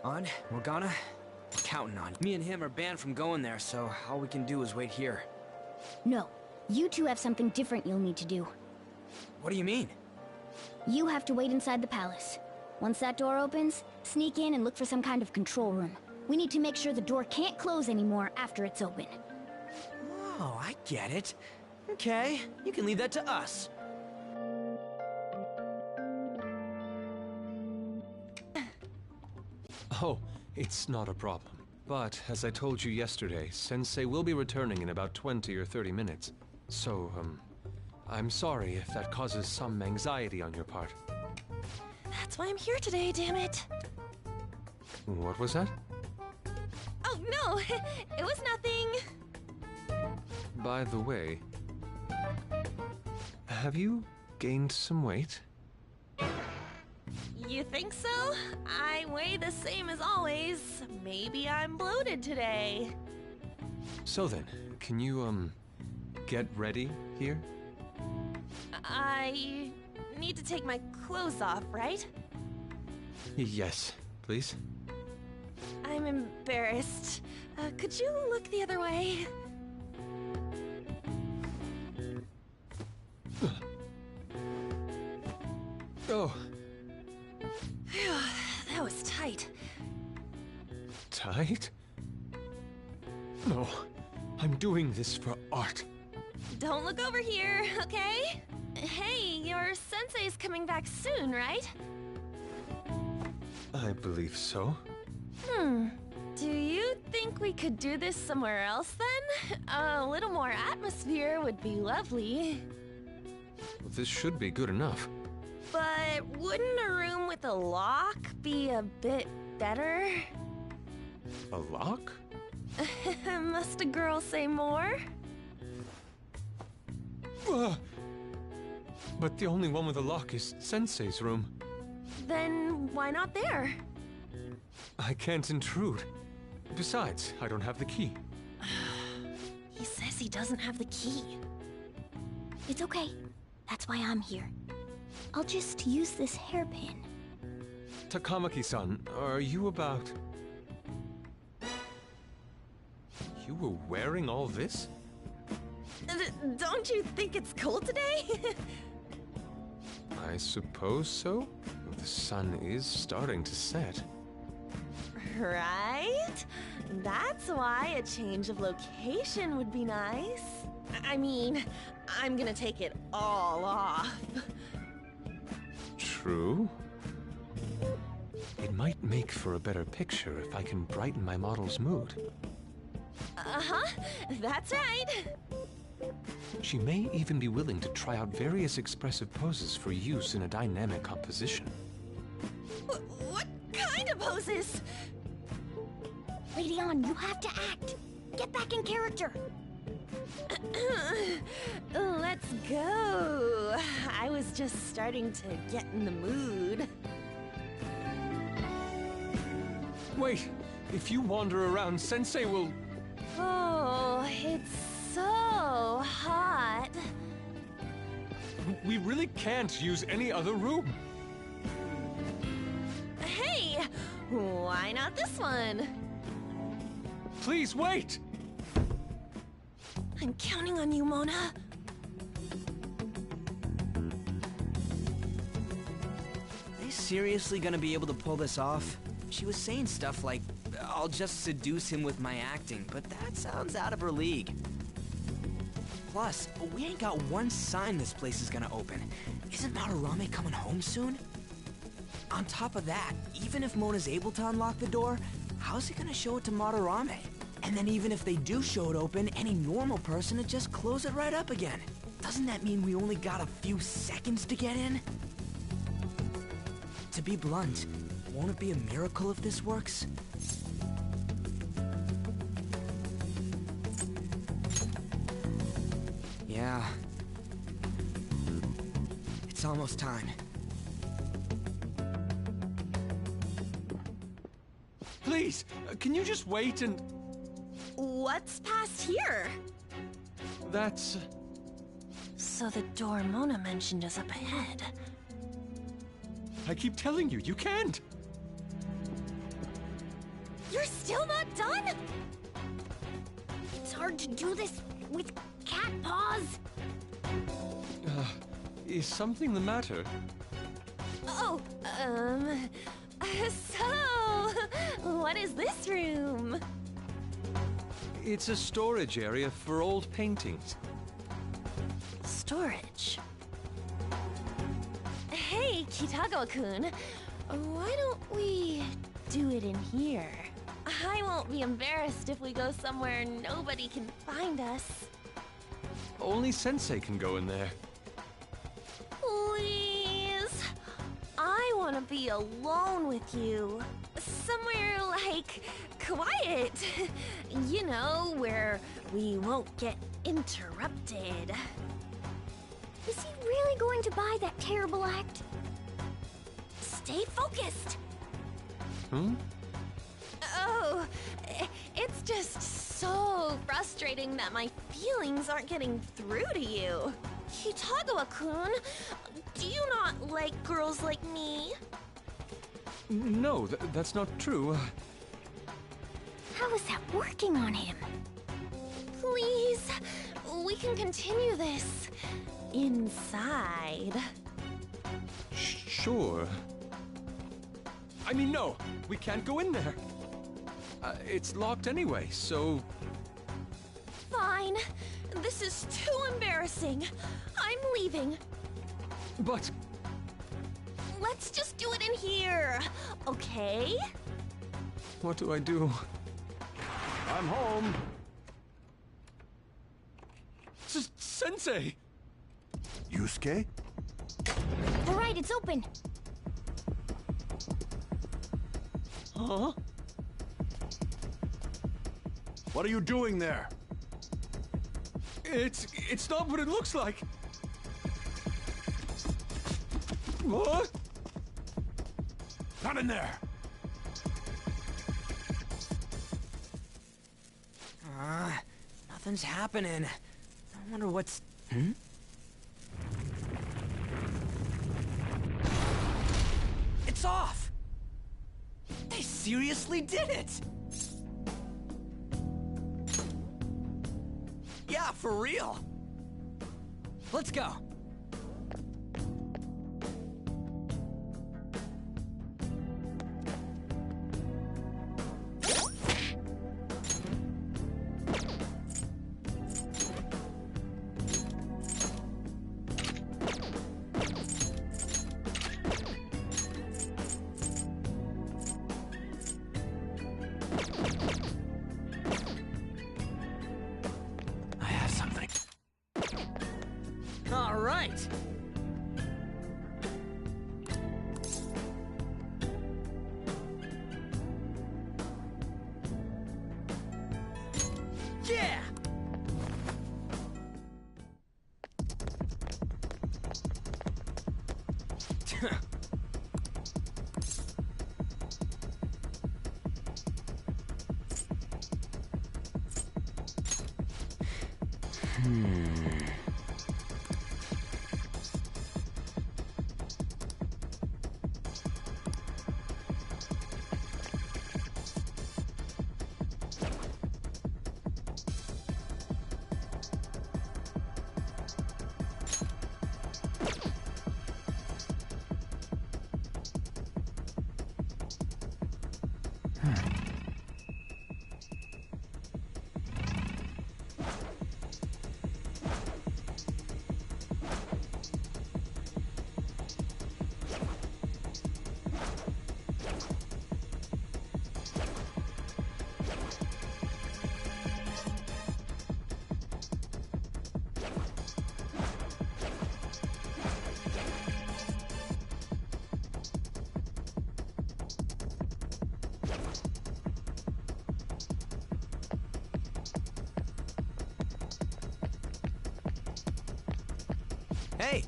On, Morgana? Counting on. Me and him are banned from going there, so all we can do is wait here. No. You two have something different you'll need to do. What do you mean? You have to wait inside the palace. Once that door opens, sneak in and look for some kind of control room. We need to make sure the door can't close anymore after it's open. Oh, I get it. Okay, you can leave that to us. Oh, it's not a problem. But, as I told you yesterday, Sensei will be returning in about 20 or 30 minutes. So, I'm sorry if that causes some anxiety on your part. That's why I'm here today, damn it. What was that? Oh, no, it was nothing. By the way, have you gained some weight? You think so? I weigh the same as always. Maybe I'm bloated today. So then, can you, get ready here? I need to take my clothes off, right? Yes, please. I'm embarrassed. Could you look the other way? Oh. Phew, that was tight. Tight? No, I'm doing this for art. Don't look over here, okay? Hey, your sensei's coming back soon, right? I believe so. Do you think we could do this somewhere else then? A little more atmosphere would be lovely. This should be good enough. But wouldn't a room with a lock be a bit better? A lock? Must a girl say more? But the only one with a lock is Sensei's room. Then why not there? I can't intrude. Besides, I don't have the key. He says he doesn't have the key. It's okay. That's why I'm here. I'll just use this hairpin. Takamaki-san, are you about... You were wearing all this? Don't you think it's cold today? I suppose so. The sun is starting to set. Right? That's why a change of location would be nice. I mean, I'm gonna take it all off. True. It might make for a better picture if I can brighten my model's mood. Uh-huh, that's right. She may even be willing to try out various expressive poses for use in a dynamic composition. What kind of poses? Lady On, you have to act. Get back in character. Let's go. I was just starting to get in the mood. Wait! If you wander around, Sensei will... Oh, it's so hot. We really can't use any other room. Hey, why not this one? Please wait! I'm counting on you, Mona. Are they seriously gonna be able to pull this off? She was saying stuff like, I'll just seduce him with my acting, but that sounds out of her league. Plus, we ain't got one sign this place is gonna open. Isn't Madarame coming home soon? On top of that, even if Mona's able to unlock the door, how's he gonna show it to Madarame? And then even if they do show it open, any normal person would just close it right up again. Doesn't that mean we only got a few seconds to get in? To be blunt, won't it be a miracle if this works? Yeah. It's almost time. Please, can you just wait and... What's past here? That's... So the door Mona mentioned is up ahead. I keep telling you, you can't! You're still not done? It's hard to do this with cat paws. Is something the matter? Oh, so, what is this room? It's a storage area for old paintings. Storage. Hey, Kitagawa-kun, why don't we do it in here? I won't be embarrassed if we go somewhere nobody can find us. Only Sensei can go in there. Please. I want to be alone with you. Somewhere like quiet. You know, where we won't get interrupted. Is he really going to buy that terrible act? Stay focused. Hmm? Oh, it's just so frustrating that my feelings aren't getting through to you. Kitagawa-kun, do you not like girls like me? No, that's not true. How is that working on him? Please, we can continue this inside. Sure. I mean, no, we can't go in there. It's locked anyway, so... Fine. This is too embarrassing. I'm leaving. But... Let's just do it in here, okay? what do I do? I'm home. Sensei! Yusuke? All right, it's open. Huh? What are you doing there? It's not what it looks like. What? Not in there. Nothing's happening. I wonder what's... It's off! They seriously did it! Yeah, for real! Let's go! I have something. All right! Yeah! Hey!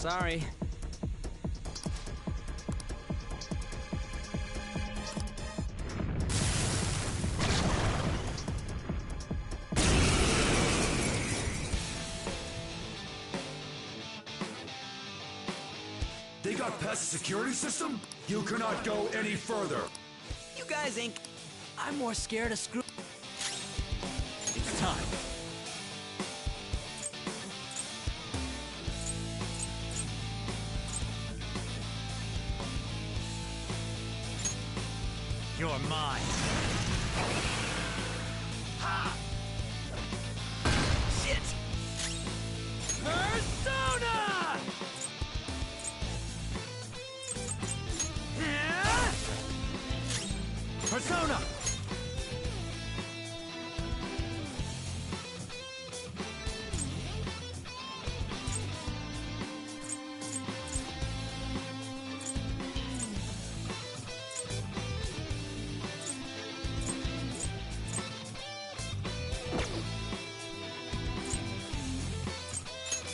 Sorry. They got past the security system? You cannot go any further. You guys ain't... I'm more scared of screw... It's time. You're mine. Ha! Shit! Persona! Persona!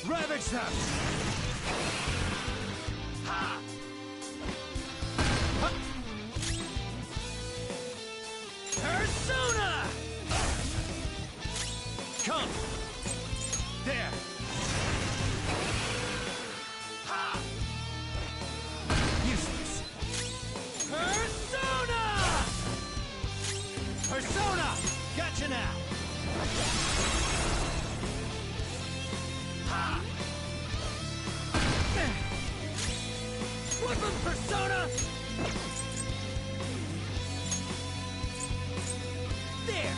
Ravage them! Ha! Persona! Come! There! Ha! Useless! Persona! Persona! Gotcha now! Ha! Weapon Persona! There!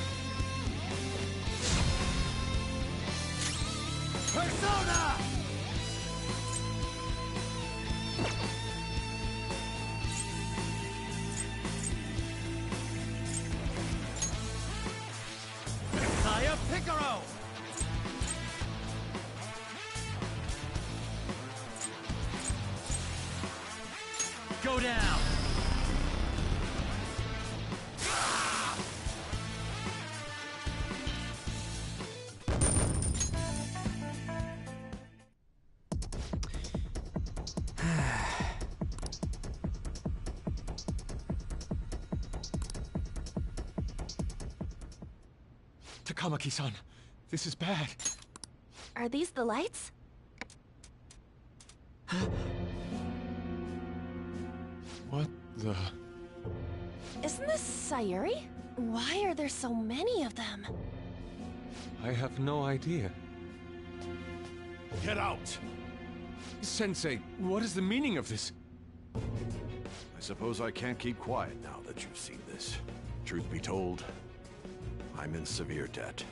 Persona! Messiah Picaro! Go down! Takamaki-san, this is bad. Are these the lights? What the... Isn't this Sayuri? Why are there so many of them? I have no idea. Get out! Sensei, what is the meaning of this? I suppose I can't keep quiet now that you've seen this. Truth be told, I'm in severe debt.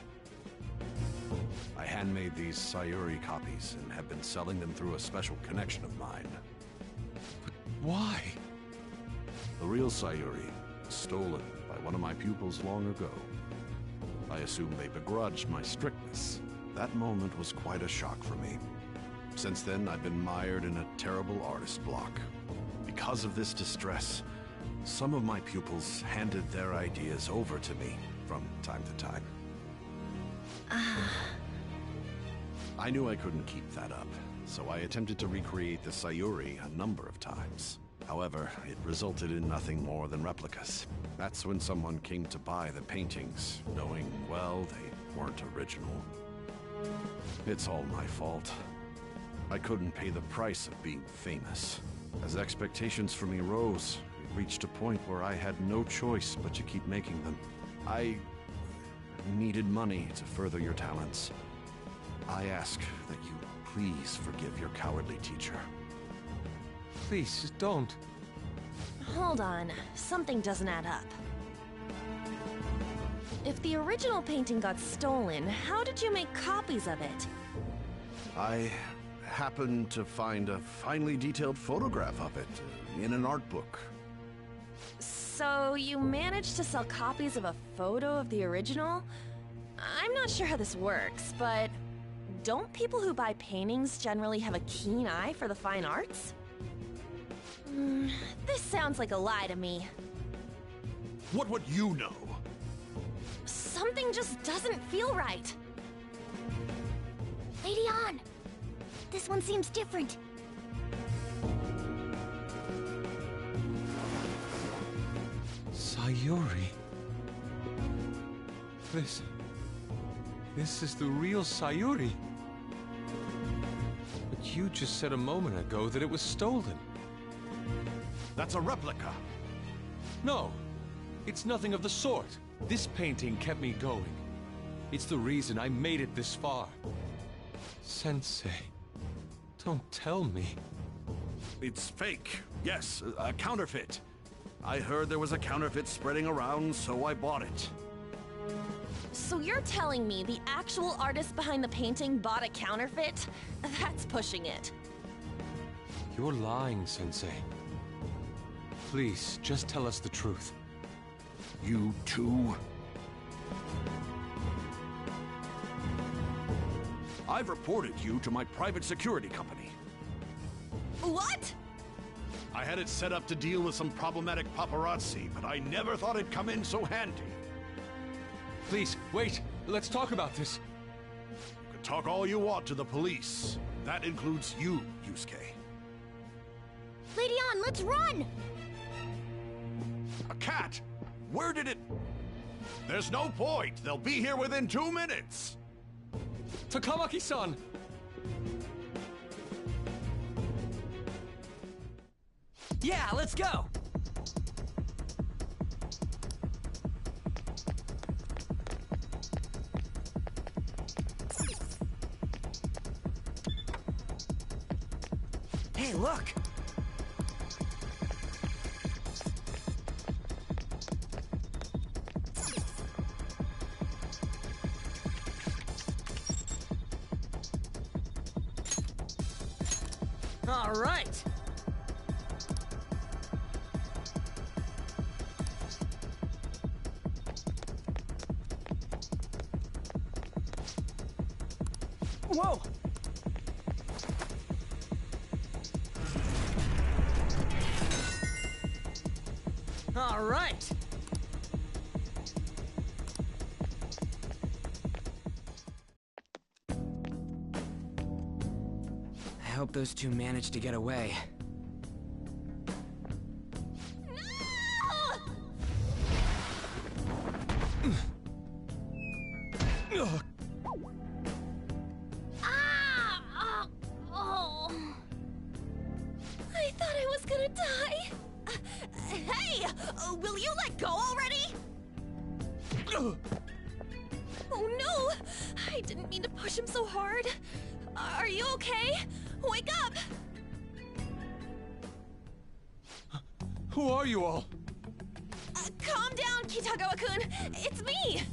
I handmade these Sayuri copies and have been selling them through a special connection of mine. Why? The real Sayuri was stolen by one of my pupils long ago. I assume they begrudged my strictness. That moment was quite a shock for me. Since then, I've been mired in a terrible artist block. Because of this distress, some of my pupils handed their ideas over to me from time to time. I knew I couldn't keep that up, so I attempted to recreate the Sayuri a number of times. However, it resulted in nothing more than replicas. That's when someone came to buy the paintings, knowing, well, they weren't original. It's all my fault. I couldn't pay the price of being famous. As expectations for me rose, it reached a point where I had no choice but to keep making them. I needed money to further your talents. I ask that you please forgive your cowardly teacher. Please, don't. Hold on, something doesn't add up. If the original painting got stolen, how did you make copies of it? I happened to find a finely detailed photograph of it in an art book. So you managed to sell copies of a photo of the original? I'm not sure how this works, but don't people who buy paintings generally have a keen eye for the fine arts? This sounds like a lie to me. What would you know? Something just doesn't feel right. Lady Ann! This one seems different. Sayuri. This is the real Sayuri. But you just said a moment ago that it was stolen. That's a replica. No, it's nothing of the sort. This painting kept me going. It's the reason I made it this far. Sensei, don't tell me. It's fake. Yes, a counterfeit. I heard there was a counterfeit spreading around, so I bought it. So you're telling me the actual artist behind the painting bought a counterfeit? That's pushing it. You're lying, Sensei. Please, just tell us the truth. You too? I've reported you to my private security company. What? I had it set up to deal with some problematic paparazzi, but I never thought it'd come in so handy. Please, wait. Let's talk about this. You can talk all you want to the police. That includes you, Yusuke. Lady On, let's run! A cat? Where did it... There's no point. They'll be here within 2 minutes. Takamaki-san! Yeah, let's go! Hey, look! All right! Whoa! All right! I hope those two managed to get away. I thought I was gonna die. Hey! Will you let go already? Oh no! I didn't mean to push him so hard. Are you okay? Wake up! Who are you all? Calm down, Kitagawa-kun. It's me!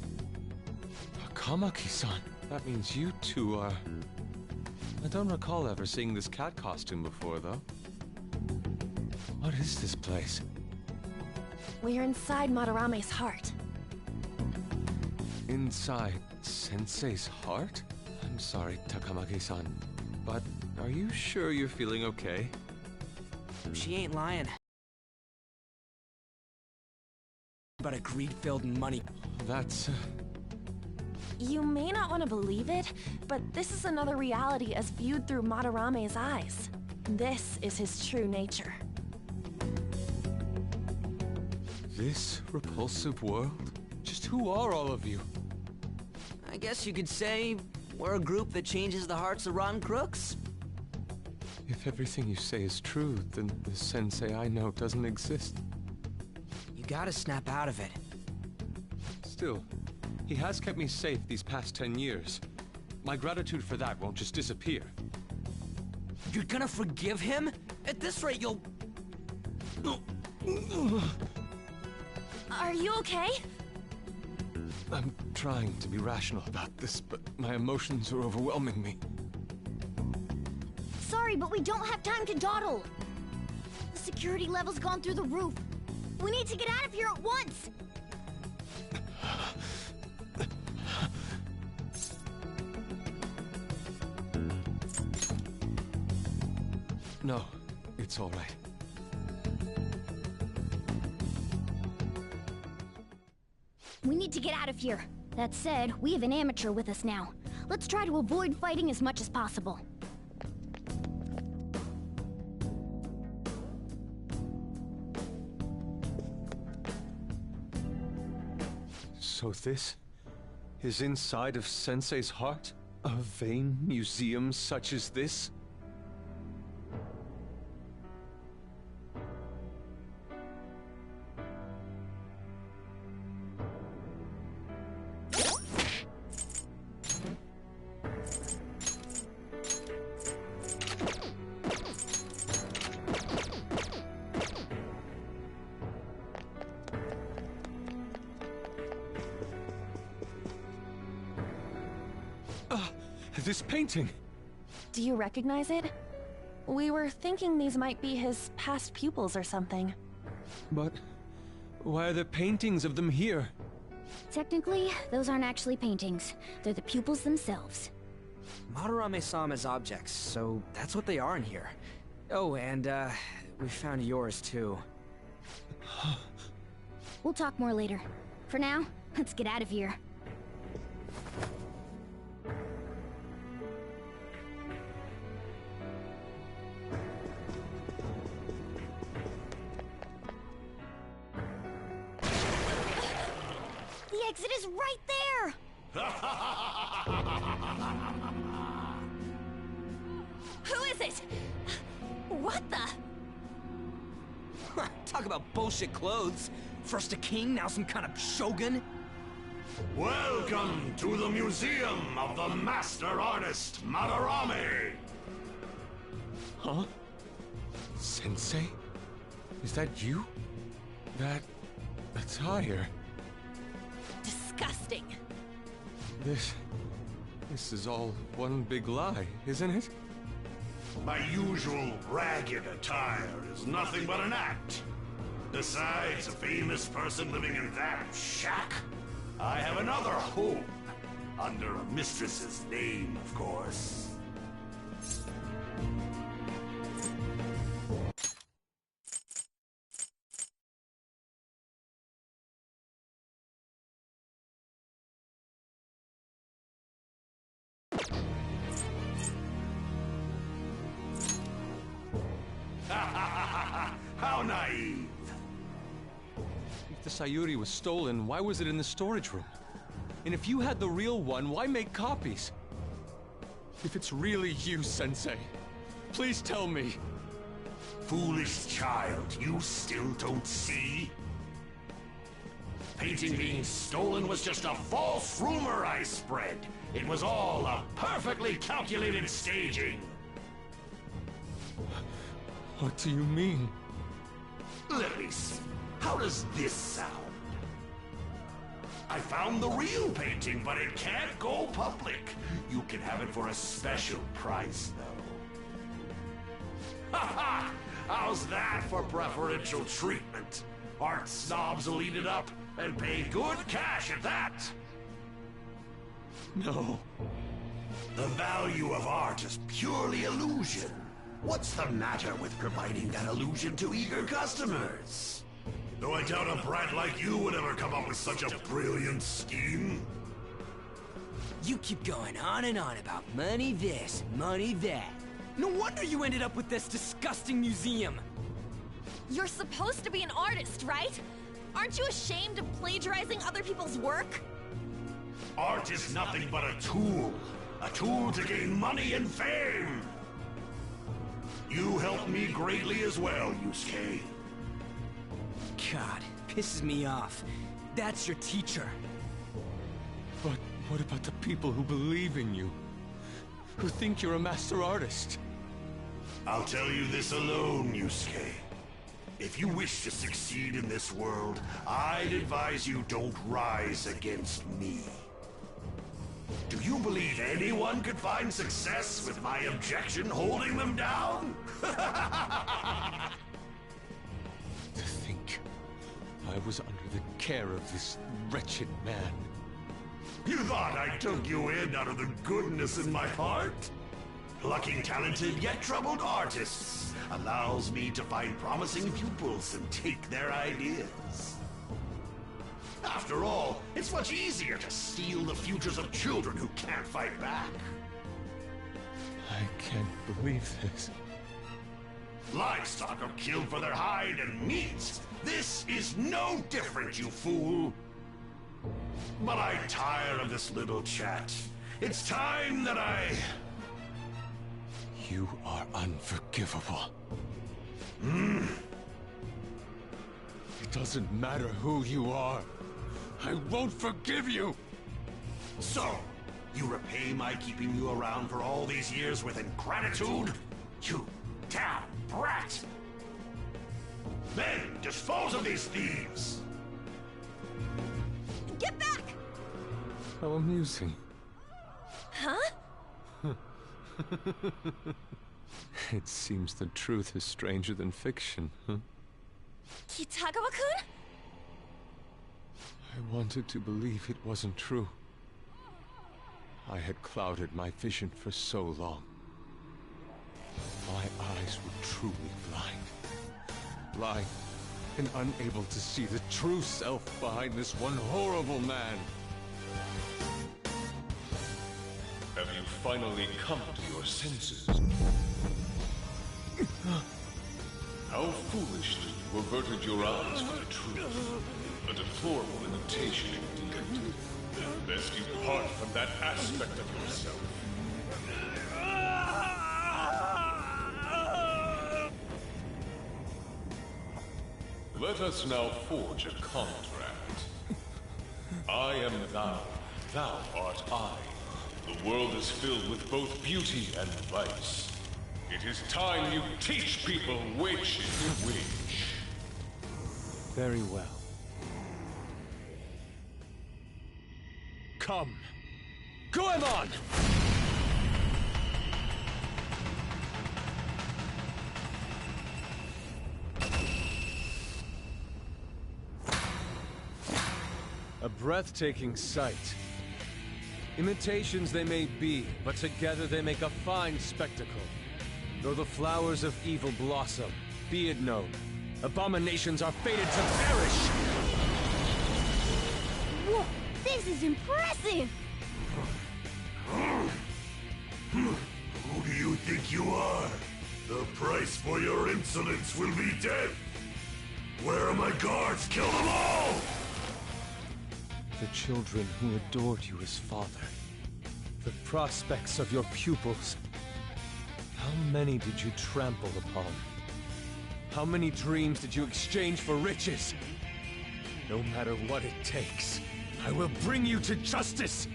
Takamaki-san. That means you two are... I don't recall ever seeing this cat costume before, though. What is this place? We're inside Madarame's heart. Inside Sensei's heart? I'm sorry, Takamaki-san, but are you sure you're feeling okay? She ain't lying. But a greed-filled money. That's... You may not want to believe it, but this is another reality as viewed through Madarame's eyes. This is his true nature. This repulsive world? Just who are all of you? I guess you could say we're a group that changes the hearts of rotten crooks. If everything you say is true, then the Sensei I know doesn't exist. You gotta snap out of it. Still, he has kept me safe these past 10 years. My gratitude for that won't just disappear. You're gonna forgive him? At this rate, you'll... Are you okay? I'm trying to be rational about this, but my emotions are overwhelming me. Sorry, but we don't have time to dawdle. The security level's gone through the roof. We need to get out of here at once! No, it's all right. We need to get out of here. That said, we have an amateur with us now. Let's try to avoid fighting as much as possible. So this is inside of Sensei's heart? A vain museum such as this? This painting! Do you recognize it? We were thinking these might be his past pupils or something. But why are there paintings of them here? Technically, those aren't actually paintings. They're the pupils themselves. Madarame saw them as objects, so that's what they are in here. Oh, and, we found yours, too. We'll talk more later. For now, let's get out of here. The exit is right there! Who is it? What the? Talk about bullshit clothes. First a king, now some kind of shogun? Welcome to the Museum of the Master Artist, Madarame! Huh? Sensei? Is that you? That attire? Disgusting. This is all one big lie, isn't it? My usual ragged attire is nothing but an act. Besides a famous person living in that shack, I have another home. Under a mistress's name, of course. How naive. If the Sayuri was stolen, why was it in the storage room? And if you had the real one, why make copies? If it's really you, Sensei, please tell me. Foolish child, you still don't see? Painting being stolen was just a false rumor I spread. It was all a perfectly calculated staging. What do you mean? Let me see. How does this sound? I found the real painting, but it can't go public. You can have it for a special price, though. Ha ha! How's that for preferential treatment? Art snobs will eat it up and pay good cash at that. No. The value of art is purely illusion. What's the matter with providing that illusion to eager customers? Though I doubt a brat like you would ever come up with such a brilliant scheme. You keep going on and on about money this, money that. No wonder you ended up with this disgusting museum. You're supposed to be an artist, right? Aren't you ashamed of plagiarizing other people's work? Art is nothing but a tool. A tool to gain money and fame. You helped me greatly as well, Yusuke. God, pisses me off. That's your teacher. But what about the people who believe in you? Who think you're a master artist? I'll tell you this alone, Yusuke. If you wish to succeed in this world, I'd advise you don't rise against me. Do you believe anyone could find success with my objection holding them down? To think I was under the care of this wretched man. You thought I took you in out of the goodness in my heart? Plucking talented yet troubled artists allows me to find promising pupils and take their ideas. After all, it's much easier to steal the futures of children who can't fight back. I can't believe this. Livestock are killed for their hide and meat. This is no different, you fool. But I tire of this little chat. It's time that I... You are unforgivable. It doesn't matter who you are. I won't forgive you! So, you repay my keeping you around for all these years with ingratitude? You damn brat! Then, dispose of these thieves! Get back! How amusing. Huh? It seems the truth is stranger than fiction, huh? Kitagawa-kun? I wanted to believe it wasn't true. I had clouded my vision for so long. My eyes were truly blind. Blind and unable to see the true self behind this one horrible man. Have you finally come to your senses? How foolishly you averted your eyes from the truth. A deplorable imitation indeed. Lest you part from that aspect of yourself. Let us now forge a contract. I am thou, thou art I. The world is filled with both beauty and vice. It is time you teach people which is which. Very well. Come! Goemon! A breathtaking sight. Imitations they may be, but together they make a fine spectacle. Though the flowers of evil blossom, be it known, abominations are fated to perish! Whoa, this is impressive! Who do you think you are? The price for your insolence will be death! Where are my guards? Kill them all! The children who adored you as father. The prospects of your pupils. How many did you trample upon? How many dreams did you exchange for riches? No matter what it takes, I will bring you to justice!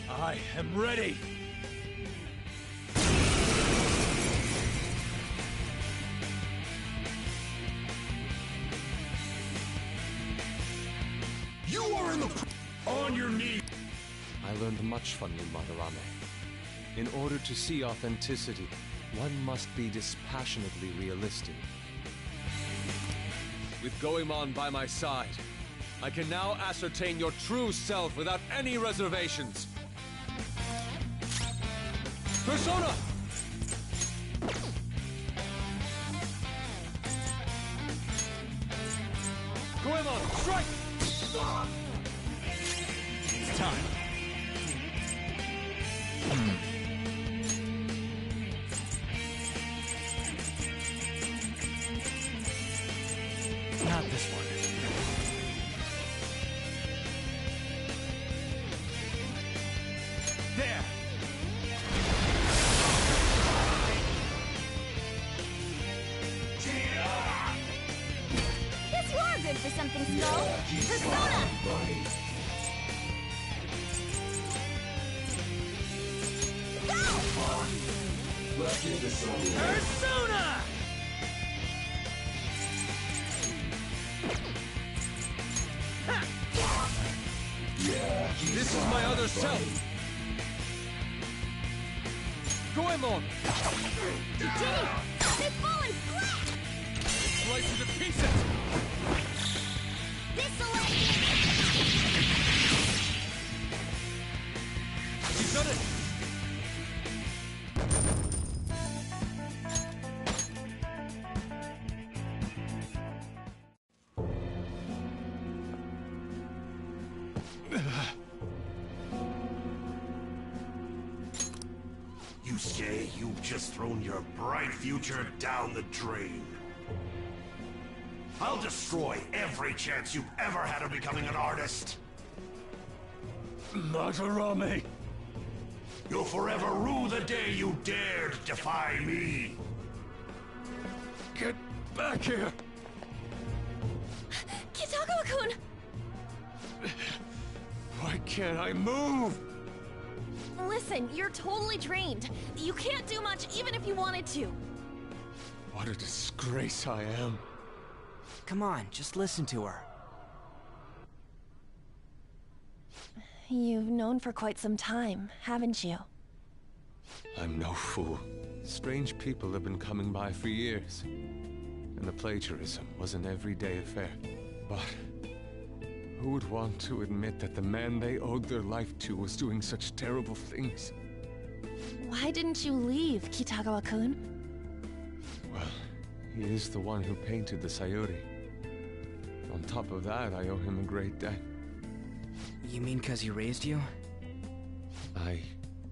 I am ready! You are in the... on your knees! I learned much from you, Madarame. In order to see authenticity, one must be dispassionately realistic. With Goemon by my side, I can now ascertain your true self without any reservations. Persona! Goemon, strike! It's time. Not this one. There! Guess you are good for something, Skull. Persona! Persona! This is my other self! Goemon! You did it! They've fallen flat! Slice you to pieces! This'll end You've done it! You say you've just thrown your bright future down the drain. I'll destroy every chance you've ever had of becoming an artist. Madarame! You'll forever rue the day you dared defy me. Get back here! Kitagawa-kun! Why can't I move? Listen, you're totally drained. You can't do much even if you wanted to. What a disgrace I am. Come on, just listen to her. You've known for quite some time, haven't you? I'm no fool. Strange people have been coming by for years. And the plagiarism was an everyday affair. But who would want to admit that the man they owed their life to was doing such terrible things? Why didn't you leave, Kitagawa-kun? Well, he is the one who painted the Sayuri. On top of that, I owe him a great debt. You mean 'cause he raised you? I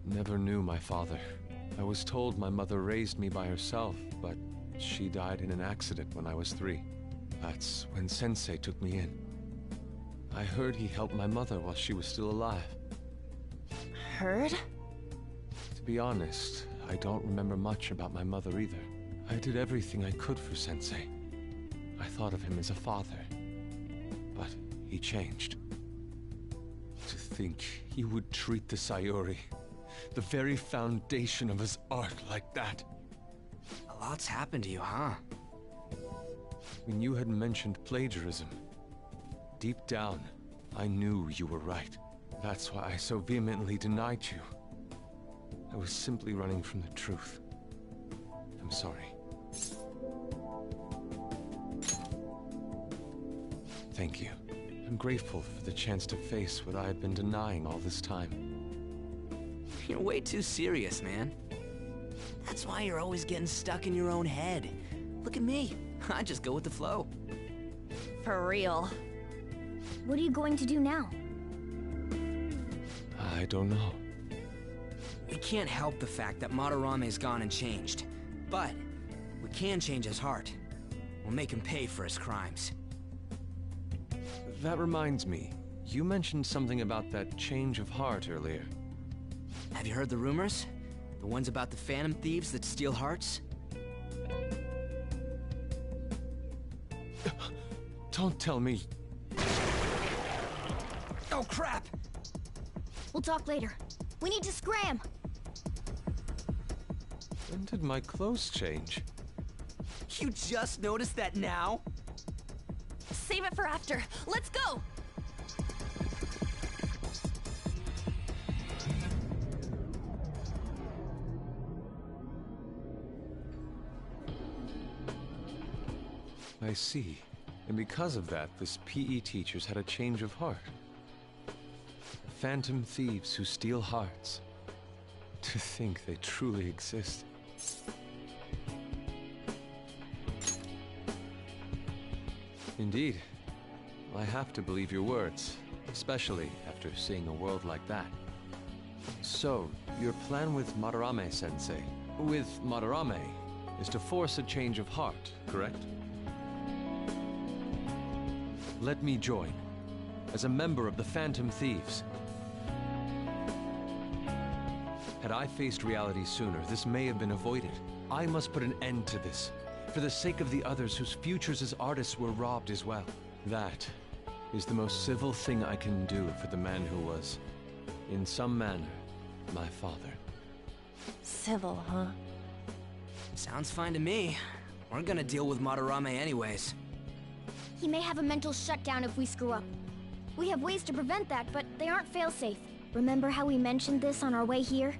never knew my father. I was told my mother raised me by herself, but she died in an accident when I was 3. That's when Sensei took me in. I heard he helped my mother while she was still alive. Heard? To be honest, I don't remember much about my mother either. I did everything I could for Sensei. I thought of him as a father. But he changed. To think he would treat the Sayuri, the very foundation of his art, like that. A lot's happened to you, huh? When you had mentioned plagiarism, deep down, I knew you were right. That's why I so vehemently denied you. I was simply running from the truth. I'm sorry. Thank you. I'm grateful for the chance to face what I had been denying all this time. You're way too serious, man. That's why you're always getting stuck in your own head. Look at me. I just go with the flow. For real. What are you going to do now? I don't know. We can't help the fact that Madarame's gone and changed. But we can change his heart. We'll make him pay for his crimes. That reminds me, you mentioned something about that change of heart earlier. Have you heard the rumors? The ones about the Phantom Thieves that steal hearts? Don't tell me. Oh, crap! We'll talk later. We need to scram! When did my clothes change? You just noticed that now? Save it for after. Let's go! I see. And because of that, this PE teacher's had a change of heart. Phantom thieves who steal hearts. To think they truly exist. Indeed. I have to believe your words, especially after seeing a world like that. So, your plan with Madarame-sensei, with Madarame, is to force a change of heart, correct? Let me join, as a member of the Phantom Thieves. Had I faced reality sooner, this may have been avoided. I must put an end to this, for the sake of the others whose futures as artists were robbed as well. That is the most civil thing I can do for the man who was, in some manner, my father. Civil, huh? Sounds fine to me. We're gonna deal with Madarame anyways. He may have a mental shutdown if we screw up. We have ways to prevent that, but they aren't fail-safe. Remember how we mentioned this on our way here?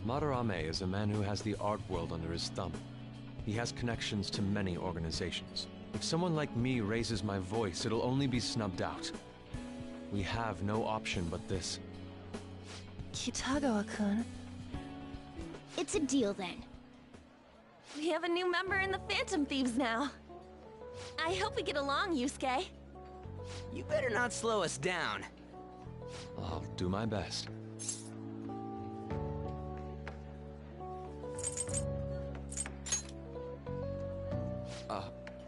Madarame is a man who has the art world under his thumb. He has connections to many organizations. If someone like me raises my voice, it'll only be snubbed out. We have no option but this. Kitagawa-kun. It's a deal then. We have a new member in the Phantom Thieves now. I hope we get along, Yusuke. You better not slow us down. I'll do my best.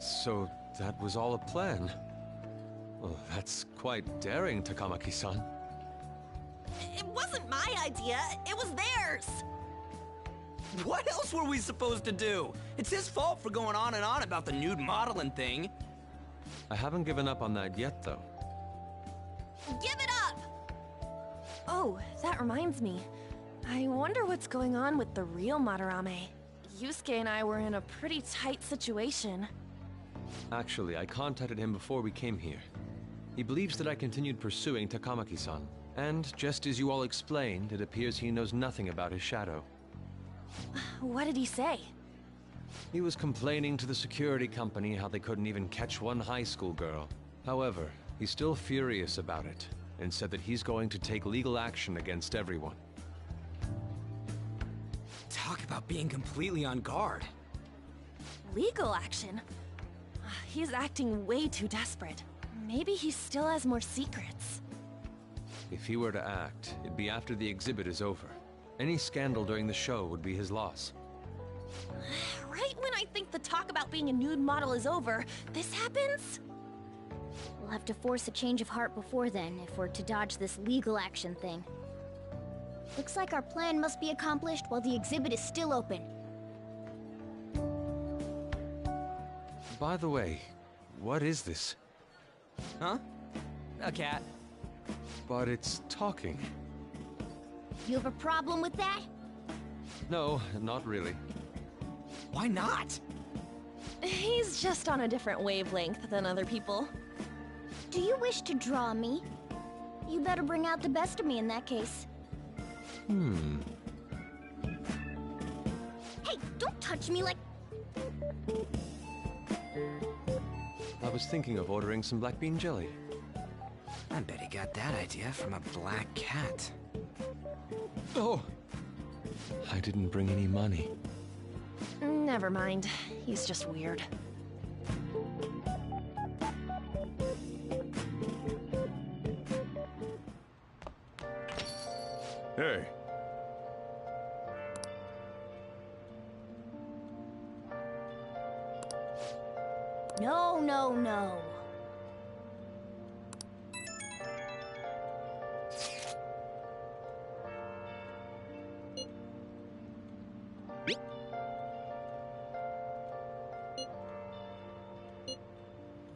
So that was all a plan. Well, that's quite daring, Takamaki-san. It wasn't my idea, it was theirs! What else were we supposed to do? It's his fault for going on and on about the nude modeling thing. I haven't given up on that yet, though. Give it up! Oh, that reminds me. I wonder what's going on with the real Madarame. Yusuke and I were in a pretty tight situation. Actually, I contacted him before we came here. He believes that I continued pursuing Takamaki-san. And just as you all explained, it appears he knows nothing about his shadow. What did he say? He was complaining to the security company how they couldn't even catch one high school girl. However, he's still furious about it, and said that he's going to take legal action against everyone. Talk about being completely on guard. Legal action? He's acting way too desperate. Maybe he still has more secrets. If he were to act, it'd be after the exhibit is over. Any scandal during the show would be his loss. Right when I think the talk about being a nude model is over, this happens? We'll have to force a change of heart before then if we're to dodge this legal action thing. Looks like our plan must be accomplished while the exhibit is still open. By the way, what is this? Huh? A cat. But it's talking. You have a problem with that? No, not really. Why not? He's just on a different wavelength than other people. Do you wish to draw me? You better bring out the best of me in that case. Hey, don't touch me like... I was thinking of ordering some black bean jelly. I bet he got that idea from a black cat. Oh! I didn't bring any money. Never mind. He's just weird. Hey. No, no, no.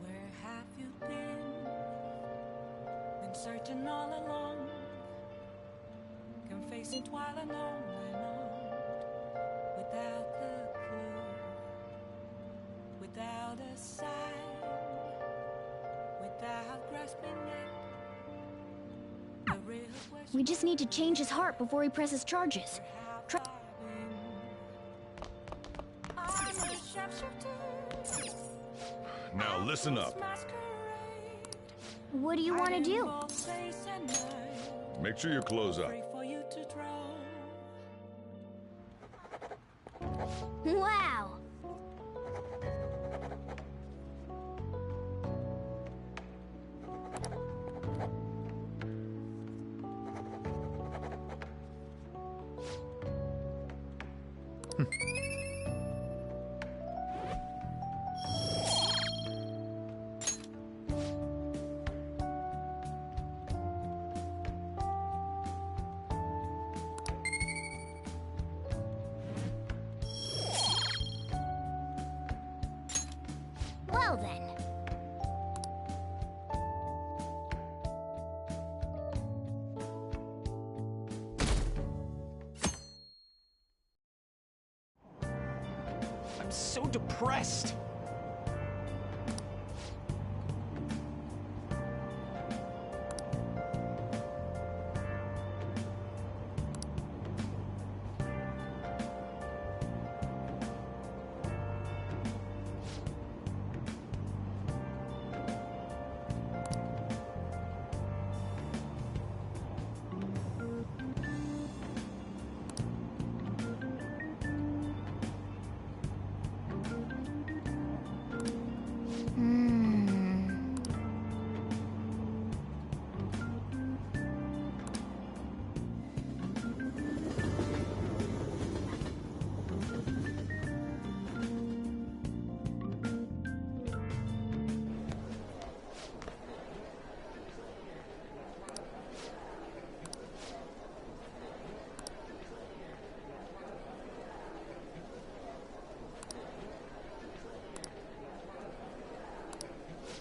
Where have you been searching all along, confessing while and on and on, without a clue, without a sign, without grasping at the real question. We just need to change his heart before he presses charges. Where have I been? I'm a sharpshooter. Now listen up. Masquerade. What do you want to do? Both days and night. Make sure you close up. Free for you to draw. Wow! Well then. I'm so depressed.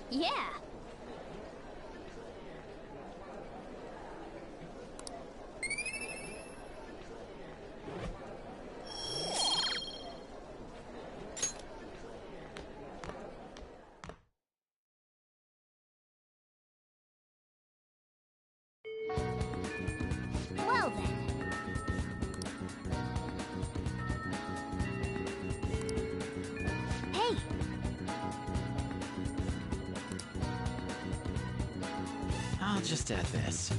Yeah. Well then. Hey! I'll just add this.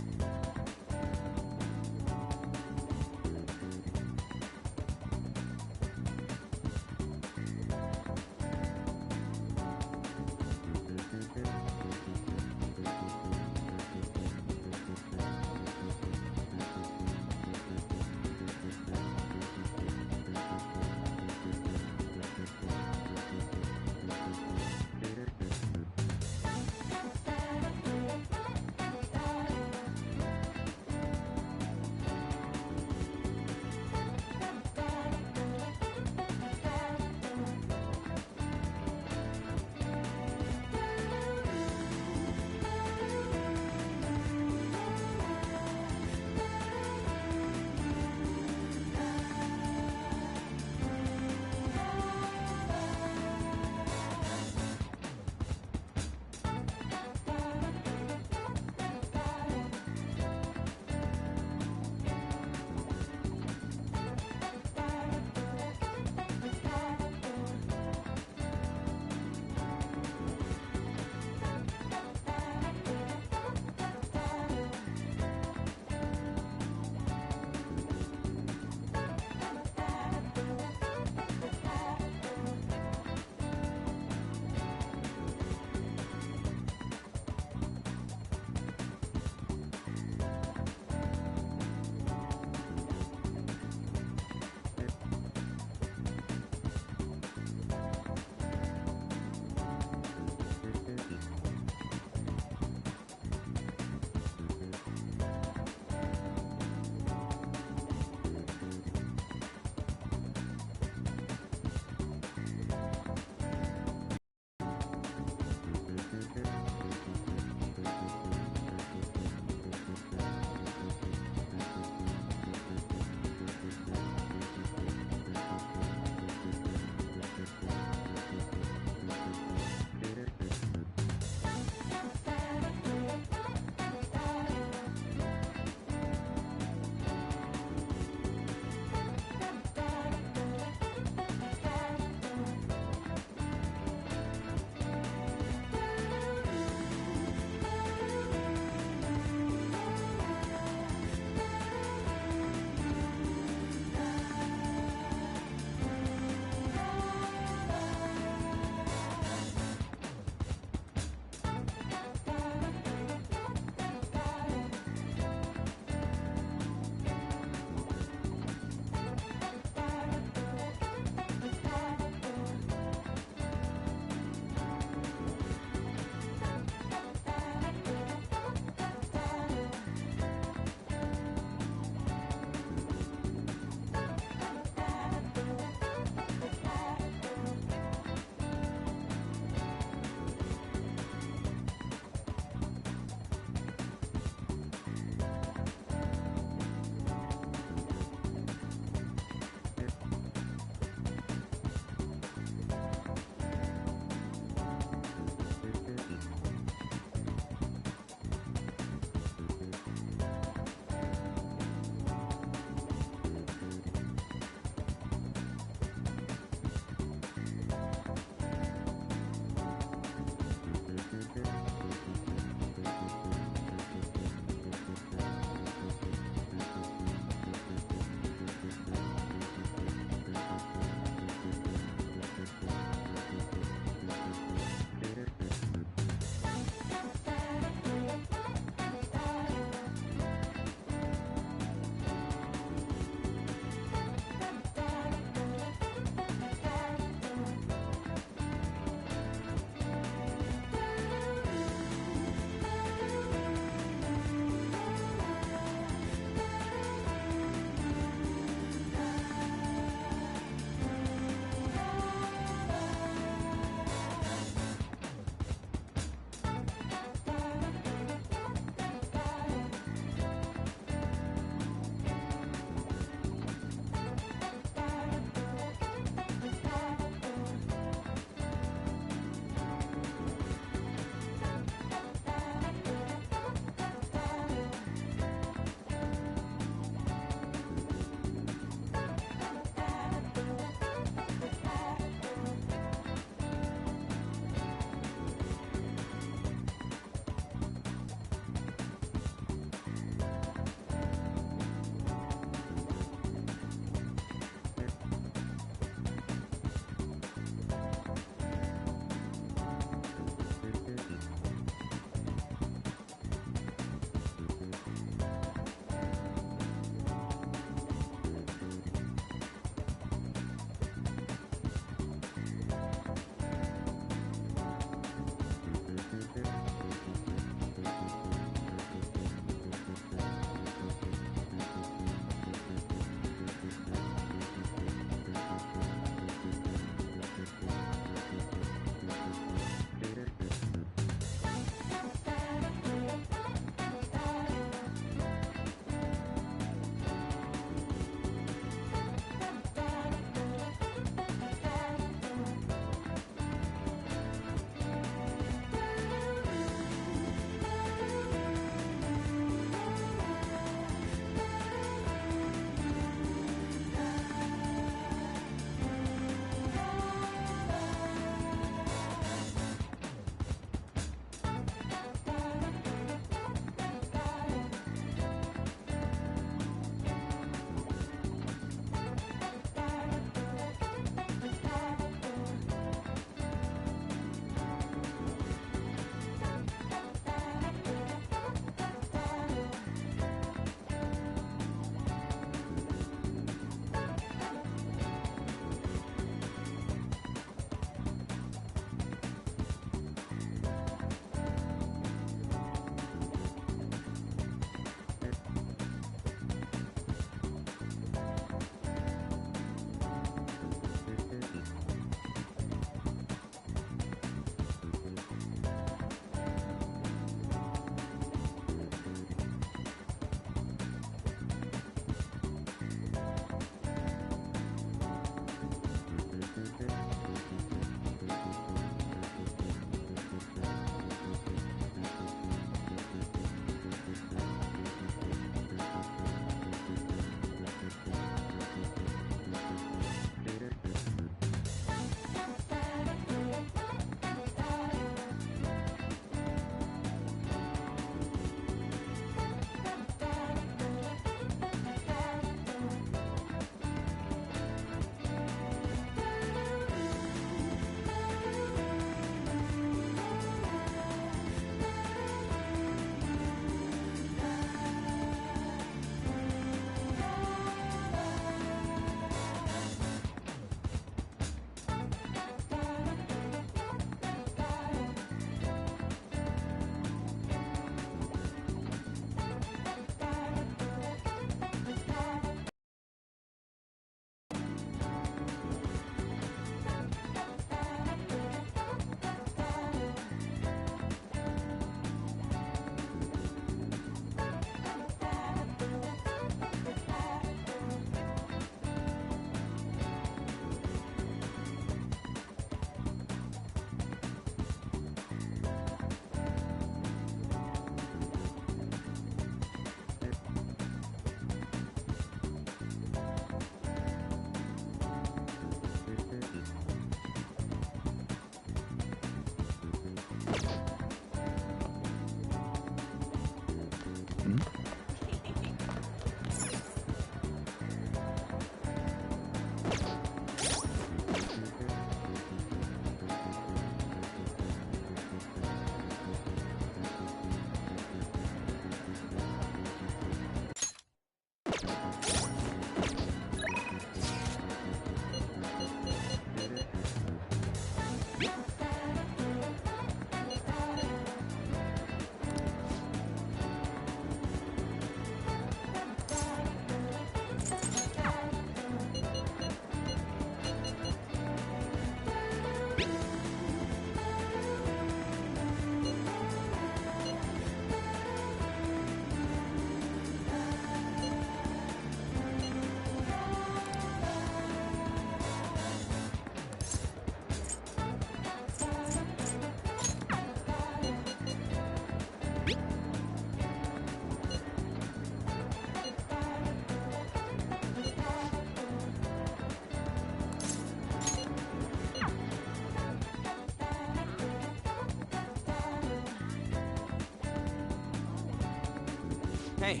Hey.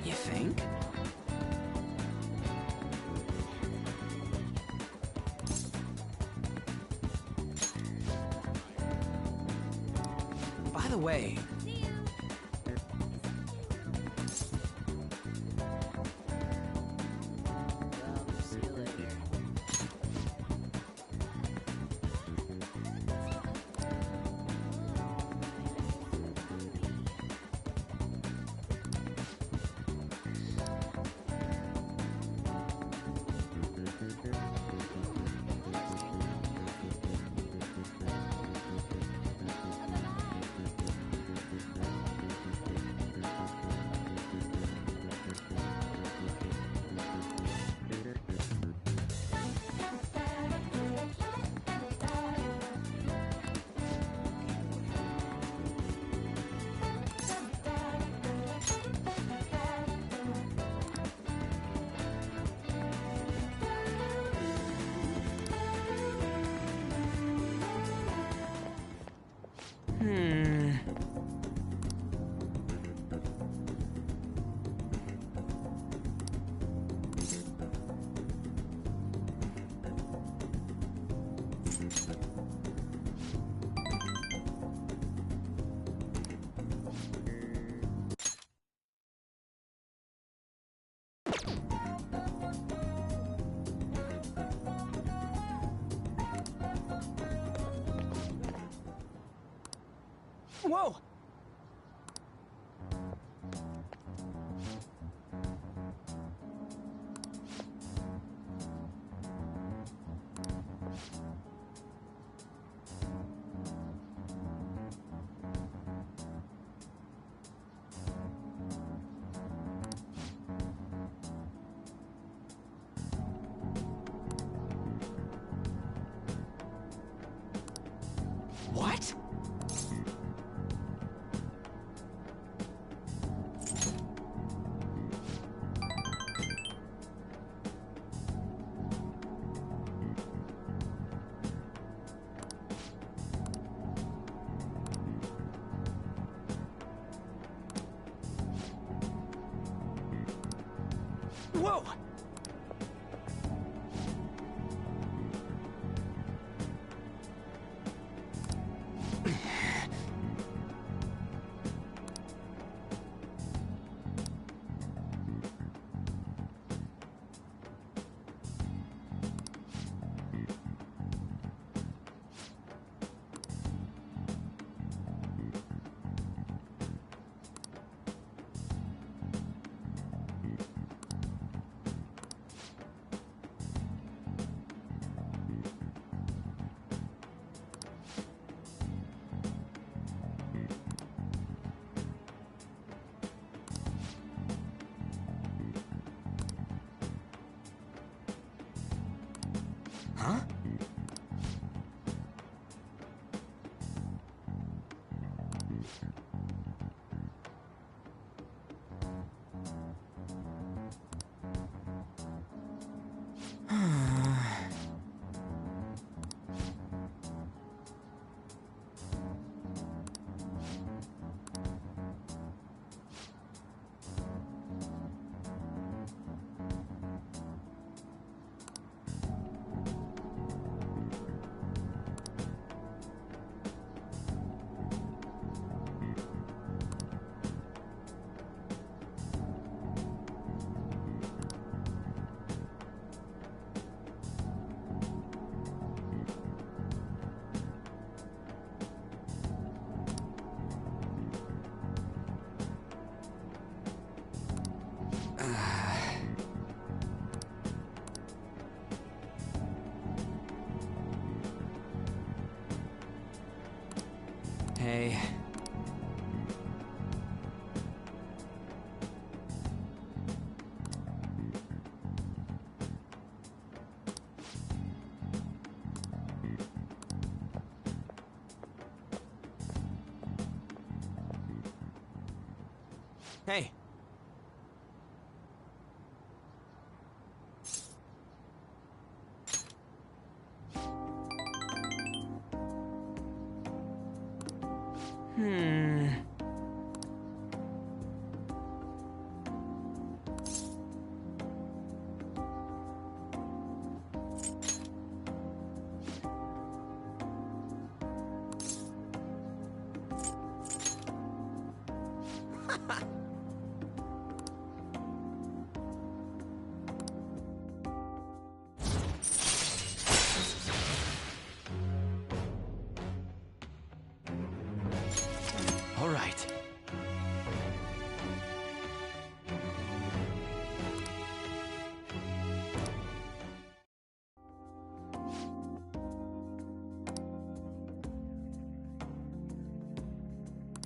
You think? By the way, whoa! What? Whoa! Huh? Hey. Hey. Hmm.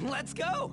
Let's go!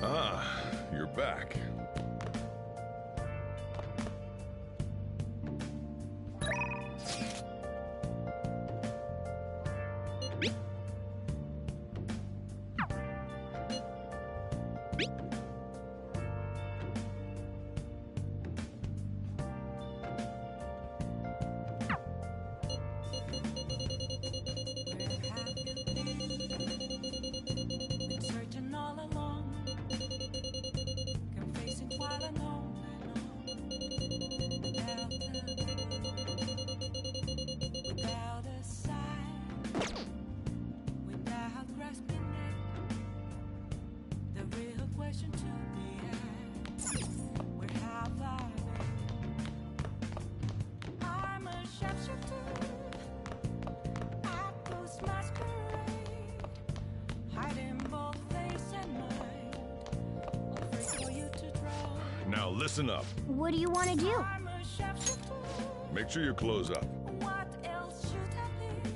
Ah, you're back. Been searching all along, confessing while alone without a sign, without grasping it. The real question to be asked: where have I been? I'm a sharpshooter at Ghost Masquerade, hiding both face and mind, afraid for you to draw. Now listen up. What do you want to do? I'm a sharpshooter. Make sure you close up. What else should I be?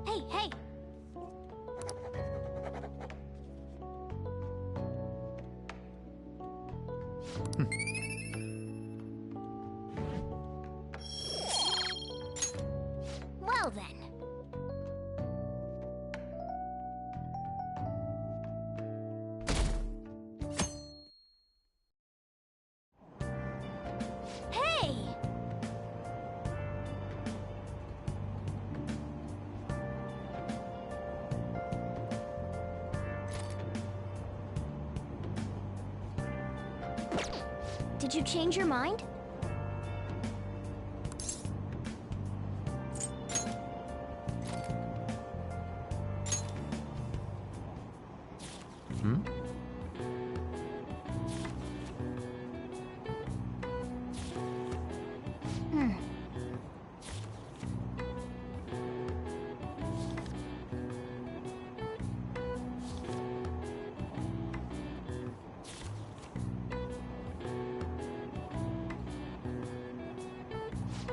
Hey, hey! Well then. Hey! Did you change your mind?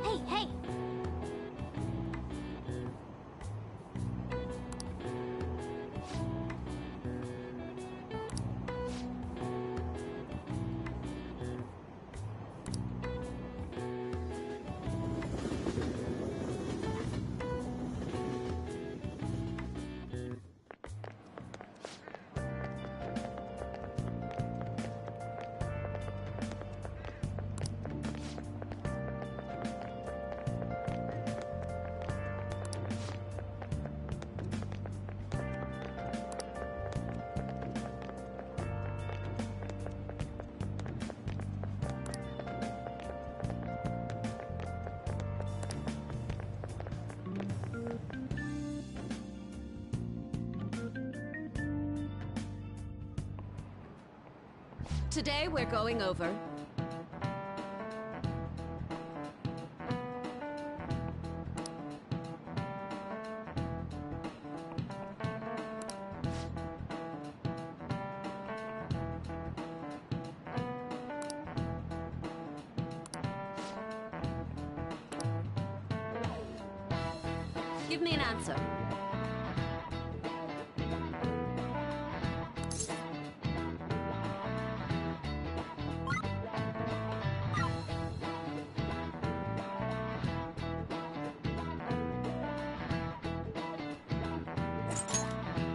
Hey, hey! Today we're going over Give me an answer.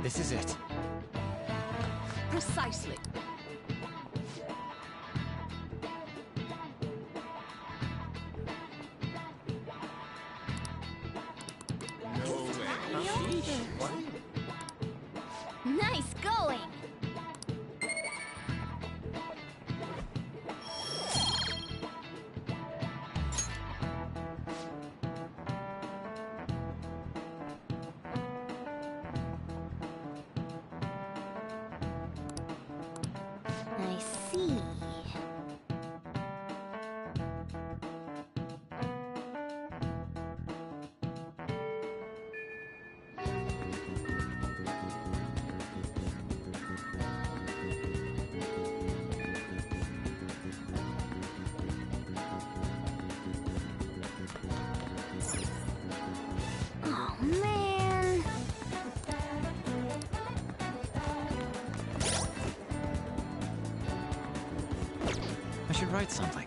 This is it. Precisely. Nice going! I see. Oh, man. I should write something.